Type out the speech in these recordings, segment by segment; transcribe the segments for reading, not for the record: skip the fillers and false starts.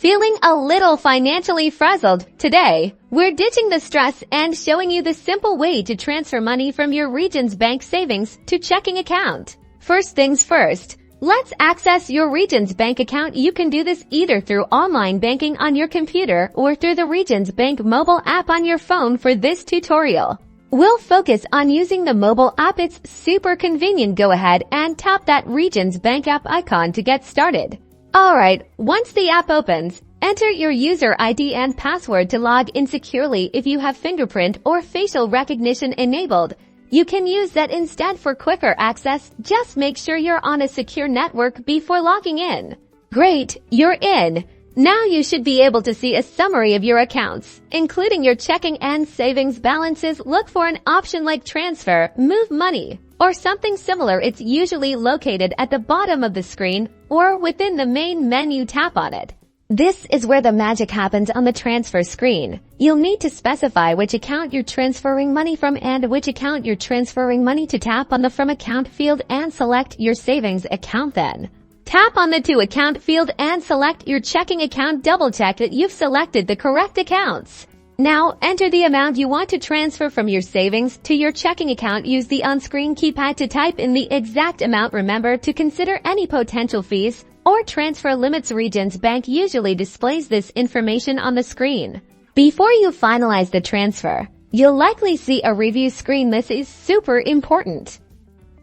Feeling a little financially frazzled? Today, we're ditching the stress and showing you the simple way to transfer money from your region's bank savings to checking account. First things first, let's access your region's bank account. You can do this either through online banking on your computer or through the region's bank mobile app on your phone. For this tutorial, we'll focus on using the mobile app. It's super convenient. Go ahead and tap that region's bank app icon to get started. Alright, once the app opens, enter your user ID and password to log in securely. If you have fingerprint or facial recognition enabled, you can use that instead for quicker access. Just make sure you're on a secure network before logging in. Great, you're in. Now you should be able to see a summary of your accounts, including your checking and savings balances. Look for an option like transfer, move money, or something similar. It's usually located at the bottom of the screen or within the main menu. Tap on it. This is where the magic happens on the transfer screen. You'll need to specify which account you're transferring money from and which account you're transferring money to. Tap on the From Account field and select your savings account. Then tap on the To Account field and select your checking account. Double check that you've selected the correct accounts. Now, enter the amount you want to transfer from your savings to your checking account. Use the on-screen keypad to type in the exact amount. Remember to consider any potential fees or transfer limits. Regions Bank usually displays this information on the screen. Before you finalize the transfer, you'll likely see a review screen. This is super important.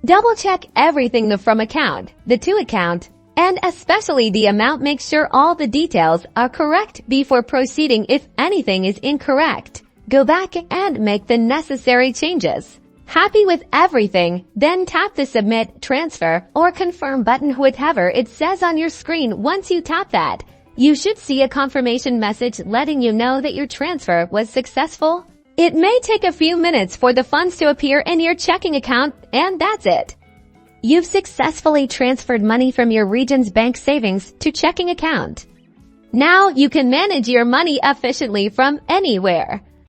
Double check everything: the From Account, the To Account, and especially the amount. Make sure all the details are correct before proceeding. If anything is incorrect, go back and make the necessary changes. Happy with everything? Then tap the Submit, Transfer, or Confirm button, whatever it says on your screen. Once you tap that, you should see a confirmation message letting you know that your transfer was successful. It may take a few minutes for the funds to appear in your checking account, and that's it. You've successfully transferred money from your region's bank savings to checking account. Now you can manage your money efficiently from anywhere.